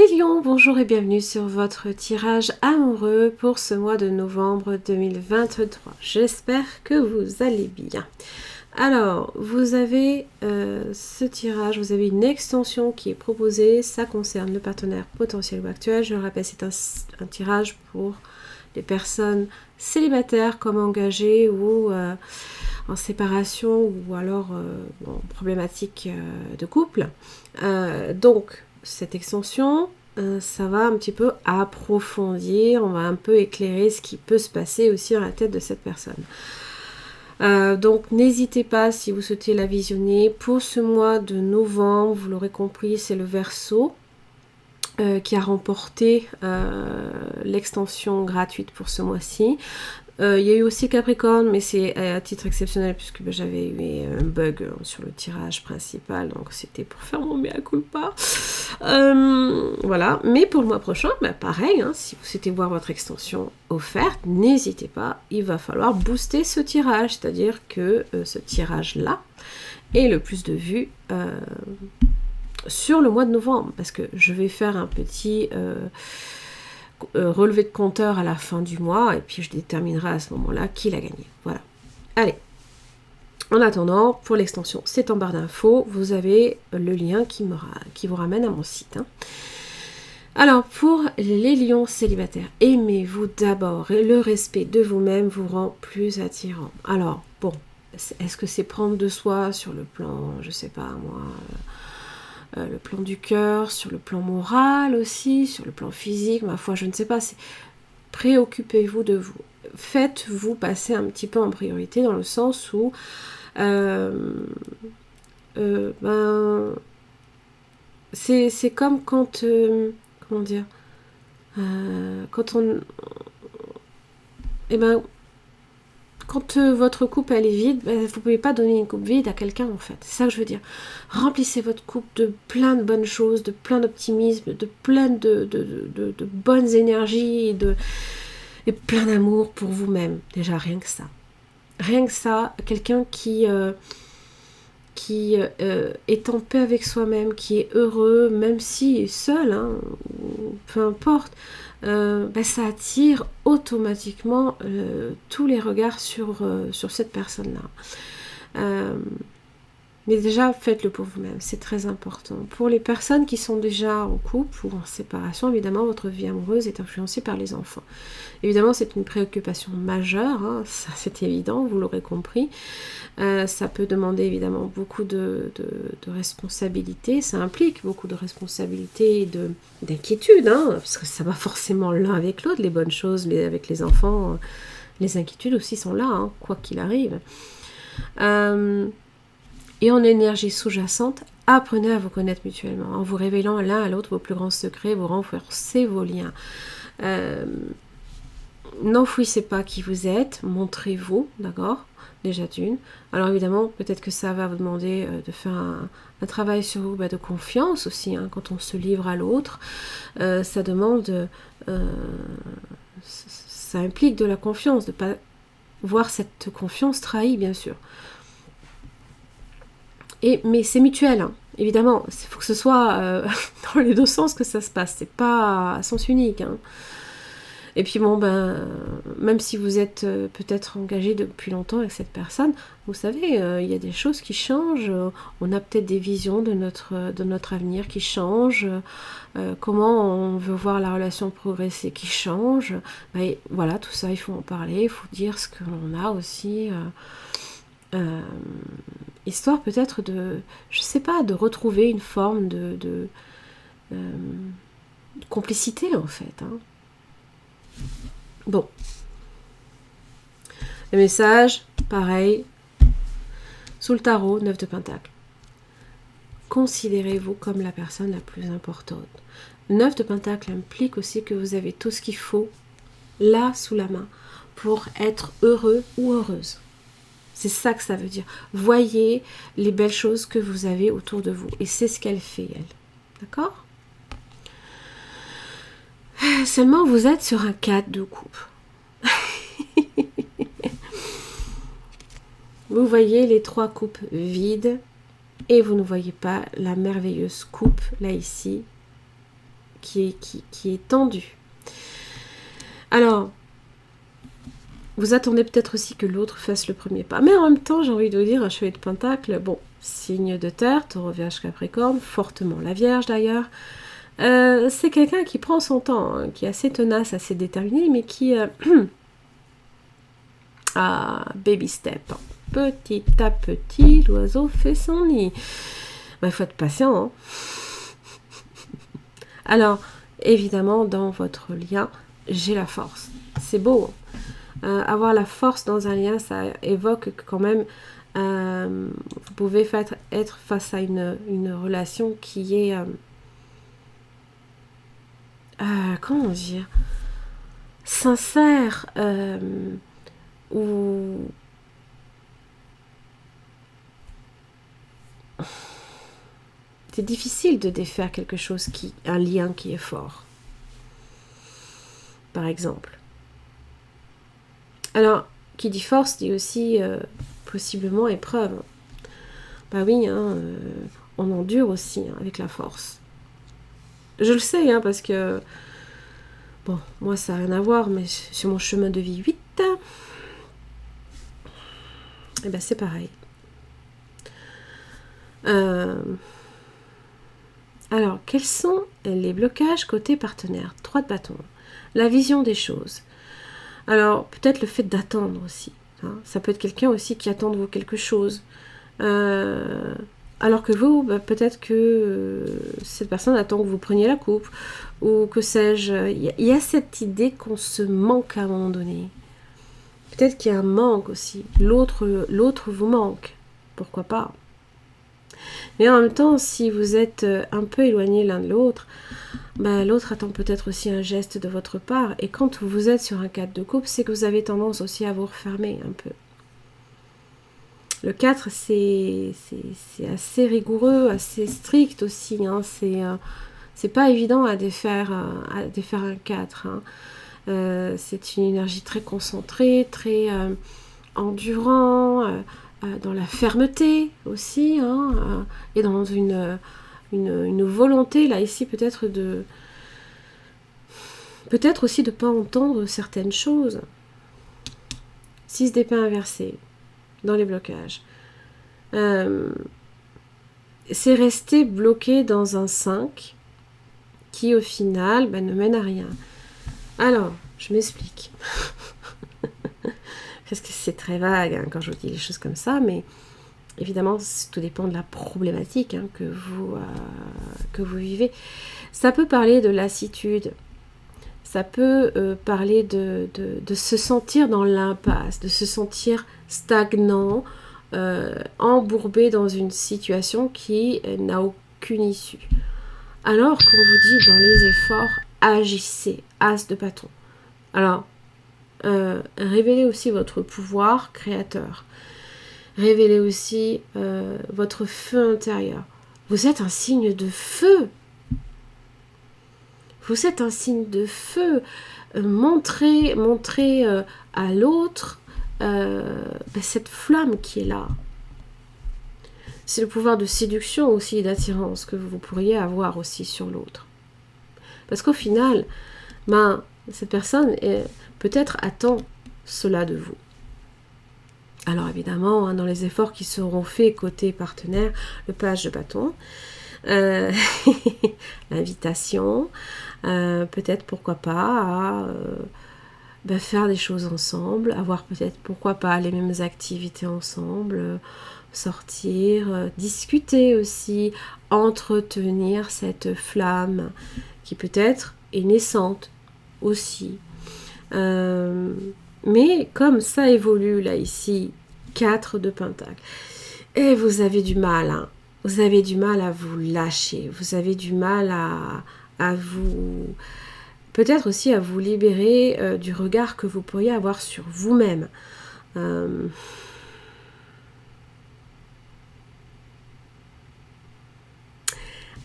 Les lions, bonjour et bienvenue sur votre tirage amoureux pour ce mois de novembre 2023. J'espère que vous allez bien. Alors, vous avez ce tirage, vous avez une extension qui est proposée. Ça concerne le partenaire potentiel ou actuel. Je le rappelle, c'est un tirage pour les personnes célibataires comme engagées ou en séparation ou alors problématique de couple. Donc, cette extension, ça va un petit peu approfondir, on va un peu éclairer ce qui peut se passer aussi dans la tête de cette personne. Donc n'hésitez pas si vous souhaitez la visionner. Pour ce mois de novembre, vous l'aurez compris, c'est le Verseau qui a remporté l'extension gratuite pour ce mois-ci. Il y a eu aussi Capricorne, mais c'est à titre exceptionnel puisque j'avais eu un bug sur le tirage principal, donc c'était pour faire mon mea culpa. Voilà, mais pour le mois prochain, pareil, si vous souhaitez voir votre extension offerte, n'hésitez pas, il va falloir booster ce tirage, c'est-à-dire que ce tirage-là ait le plus de vues sur le mois de novembre, parce que je vais faire un petit relevé de compteur à la fin du mois, et puis je déterminerai à ce moment-là qui l'a gagné. Voilà. Allez. En attendant, pour l'extension, c'est en barre d'infos. Vous avez le lien qui vous ramène à mon site. Alors, pour les lions célibataires, aimez-vous d'abord. Et le respect de vous-même vous rend plus attirant. Alors, bon, est-ce que c'est prendre de soi sur le plan, je sais pas moi... le plan du cœur, sur le plan moral aussi, sur le plan physique, ma foi, je ne sais pas, préoccupez-vous de vous. Faites-vous passer un petit peu en priorité dans le sens où c'est comme quand comment dire quand on quand votre coupe elle est vide, vous ne pouvez pas donner une coupe vide à quelqu'un en fait. C'est ça que je veux dire. Remplissez votre coupe de plein de bonnes choses, de plein d'optimisme, de plein de bonnes énergies et plein d'amour pour vous-même. Déjà, rien que ça. Rien que ça, quelqu'un qui est en paix avec soi-même, qui est heureux, même si seul, peu importe, ça attire automatiquement tous les regards sur cette personne-là. Mais déjà, faites-le pour vous-même, c'est très important. Pour les personnes qui sont déjà en couple ou en séparation, évidemment, votre vie amoureuse est influencée par les enfants. Évidemment, c'est une préoccupation majeure, ça c'est évident, vous l'aurez compris. Ça peut demander évidemment beaucoup de responsabilités, ça implique beaucoup de responsabilités et d'inquiétude, parce que ça va forcément l'un avec l'autre, les bonnes choses, avec les enfants, les inquiétudes aussi sont là, quoi qu'il arrive. Et en énergie sous-jacente, apprenez à vous connaître mutuellement, en vous révélant l'un à l'autre vos plus grands secrets, vous renforcez vos liens. N'enfouissez pas qui vous êtes, montrez-vous, d'accord ? Déjà d'une. Alors évidemment, peut-être que ça va vous demander de faire un travail sur vous, de confiance aussi, quand on se livre à l'autre. Ça demande, ça implique de la confiance, de ne pas voir cette confiance trahie, bien sûr. Mais c'est mutuel, évidemment. Il faut que ce soit dans les deux sens que ça se passe. C'est pas à sens unique. Et puis même si vous êtes peut-être engagé depuis longtemps avec cette personne, vous savez, il y a des choses qui changent. On a peut-être des visions de notre avenir qui changent. Comment on veut voir la relation progresser qui change. Voilà, tout ça, il faut en parler. Il faut dire ce que l'on a aussi... histoire peut-être de retrouver une forme de complicité en fait. Bon. Le message, pareil, sous le tarot, 9 de Pentacle. Considérez-vous comme la personne la plus importante. 9 de Pentacle implique aussi que vous avez tout ce qu'il faut là sous la main pour être heureux ou heureuse. C'est ça que ça veut dire. Voyez les belles choses que vous avez autour de vous. Et c'est ce qu'elle fait, elle. D'accord ? Seulement, vous êtes sur un 4 de coupe. Vous voyez les 3 coupes vides et vous ne voyez pas la merveilleuse coupe, là, ici, qui est tendu. Alors, vous attendez peut-être aussi que l'autre fasse le premier pas. Mais en même temps, j'ai envie de vous dire, un chevalier de pentacle, bon, signe de terre, taureau, vierge, capricorne, fortement la vierge d'ailleurs. C'est quelqu'un qui prend son temps, hein, qui est assez tenace, assez déterminé, mais qui... baby step. Petit à petit, l'oiseau fait son nid. Il faut être patient. Hein. Alors, évidemment, dans votre lien, j'ai la force. C'est beau. Avoir la force dans un lien, ça évoque quand même... vous pouvez être face à une relation qui est... comment dire, sincère, ou c'est difficile de défaire quelque chose un lien qui est fort, par exemple. Alors, qui dit force dit aussi possiblement épreuve. Bah oui, hein, on endure aussi hein, avec la force. Je le sais, hein, parce que, bon, moi ça n'a rien à voir, mais sur mon chemin de vie 8, et ben c'est pareil. Alors, quels sont les blocages côté partenaire? 3 de bâton. La vision des choses. Alors, peut-être le fait d'attendre aussi. Hein. Ça peut être quelqu'un aussi qui attend de vous quelque chose. Alors que vous, bah, peut-être que cette personne attend que vous preniez la coupe. Ou que sais-je. Il y a cette idée qu'on se manque à un moment donné. Peut-être qu'il y a un manque aussi. L'autre vous manque. Pourquoi pas? Mais en même temps, si vous êtes un peu éloignés l'un de l'autre, bah, l'autre attend peut-être aussi un geste de votre part. Et quand vous êtes sur un cadre de couple, c'est que vous avez tendance aussi à vous refermer un peu. Le 4, c'est assez rigoureux, assez strict aussi. Hein. C'est pas évident à défaire un 4. Hein. C'est une énergie très concentrée, très endurant, dans la fermeté aussi, hein, et dans une volonté, là, ici, peut-être aussi de ne pas entendre certaines choses. 6 d'épée inversée, dans les blocages. C'est rester bloqué dans un 5, qui, au final, ne mène à rien. Alors, je m'explique. Parce que c'est très vague hein, quand je vous dis les choses comme ça, mais évidemment, tout dépend de la problématique hein, que vous vivez. Ça peut parler de lassitude, ça peut parler de se sentir dans l'impasse, de se sentir stagnant, embourbé dans une situation qui n'a aucune issue. Alors qu'on vous dit dans les efforts, agissez, as de bâton. Alors, révélez aussi votre pouvoir créateur. Révélez aussi votre feu intérieur. Vous êtes un signe de feu. Vous êtes un signe de feu. Montrez à l'autre cette flamme qui est là. C'est le pouvoir de séduction aussi et d'attirance que vous pourriez avoir aussi sur l'autre. Parce qu'au final, cette personne peut-être attend cela de vous. Alors évidemment, hein, dans les efforts qui seront faits côté partenaire, le page de bâton, l'invitation, peut-être pourquoi pas à faire des choses ensemble, avoir peut-être pourquoi pas les mêmes activités ensemble, sortir, discuter aussi, entretenir cette flamme qui peut-être est naissante aussi. Mais comme ça évolue là ici, 4 de pentacle, et vous avez du mal, hein, vous avez du mal à vous lâcher, vous avez du mal à vous, peut-être aussi à vous libérer du regard que vous pourriez avoir sur vous-même.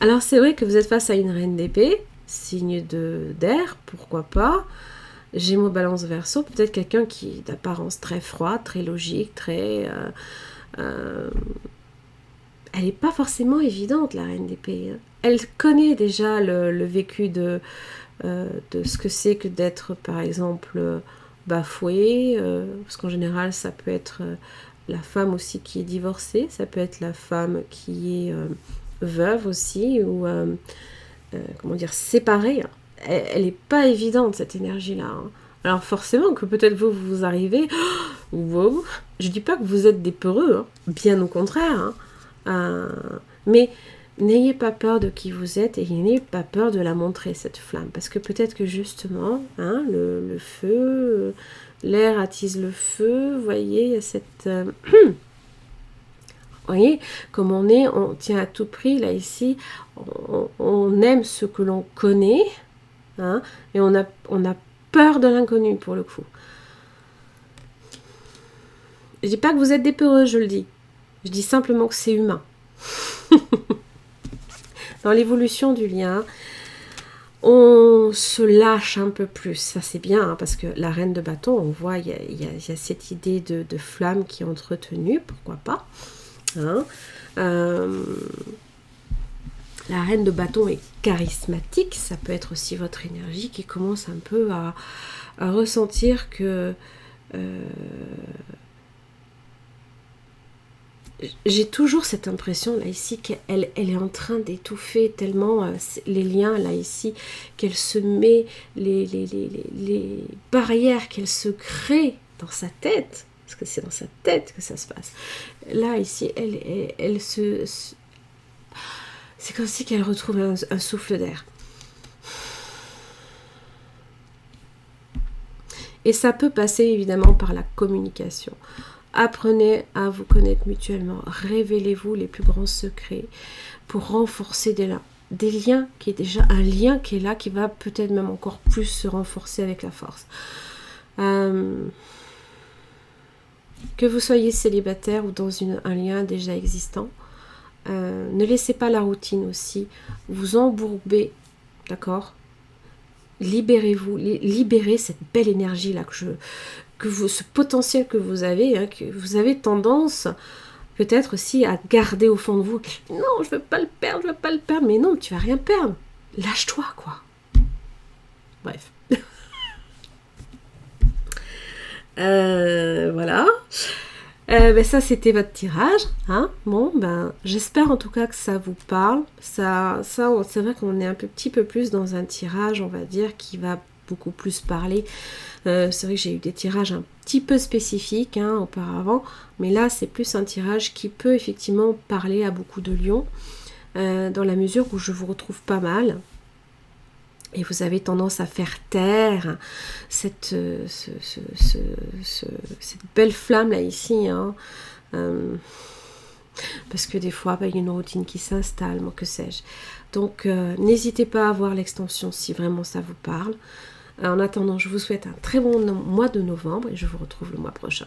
Alors c'est vrai que vous êtes face à une reine d'épée, signe d'air, pourquoi pas. Gémeaux, Balance, Verseau, peut-être quelqu'un qui est d'apparence très froid, très logique, très... elle n'est pas forcément évidente, la reine d'épée. Hein. elle connaît déjà le vécu de ce que c'est que d'être, par exemple, bafouée, parce qu'en général, ça peut être la femme aussi qui est divorcée, ça peut être la femme qui est veuve aussi, ou comment dire, séparée. Elle n'est pas évidente, cette énergie-là. Hein. Alors forcément que peut-être vous arrivez, wow, je dis pas que vous êtes des peureux, hein, bien au contraire, hein, mais n'ayez pas peur de qui vous êtes et n'ayez pas peur de la montrer, cette flamme, parce que peut-être que justement, hein, le feu, l'air attise le feu, vous voyez, il y a cette... vous voyez, comme on tient à tout prix, là, ici, on aime ce que l'on connaît, hein, et on a peur de l'inconnu, pour le coup. Je dis pas que vous êtes des peureux, je le dis. Je dis simplement que c'est humain. Dans l'évolution du lien, on se lâche un peu plus. Ça, c'est bien, hein, parce que la reine de bâton, on voit, il y a cette idée de flamme qui est entretenue, pourquoi pas. Hein. La reine de bâton est charismatique, ça peut être aussi votre énergie qui commence un peu à ressentir que j'ai toujours cette impression là ici qu'elle est en train d'étouffer tellement les liens là ici, qu'elle se met les barrières qu'elle se crée dans sa tête, parce que c'est dans sa tête que ça se passe. Là ici, elle c'est comme si qu'elle retrouve un souffle d'air. Et ça peut passer évidemment par la communication. Apprenez à vous connaître mutuellement. Révélez-vous les plus grands secrets pour renforcer des liens qui est déjà un lien qui est là, qui va peut-être même encore plus se renforcer avec la force. Que vous soyez célibataire ou dans un lien déjà existant, ne laissez pas la routine aussi vous embourber, d'accord? Libérez-vous, libérez cette belle énergie là ce potentiel que vous avez, hein, que vous avez tendance peut-être aussi à garder au fond de vous. Non, je veux pas le perdre, je veux pas le perdre. Mais non, tu vas rien perdre. Lâche-toi, quoi. Bref. Voilà. Ça, c'était votre tirage. Hein. Bon, j'espère en tout cas que ça vous parle. Ça, c'est vrai qu'on est un petit peu plus dans un tirage, on va dire, qui va beaucoup plus parler. C'est vrai que j'ai eu des tirages un petit peu spécifiques auparavant, mais là, c'est plus un tirage qui peut effectivement parler à beaucoup de lions, dans la mesure où je vous retrouve pas mal. Et vous avez tendance à faire taire cette belle flamme là ici, hein, parce que des fois il y a une routine qui s'installe, moi que sais-je. Donc n'hésitez pas à voir l'extension si vraiment ça vous parle. En attendant, je vous souhaite un très bon mois de novembre et je vous retrouve le mois prochain.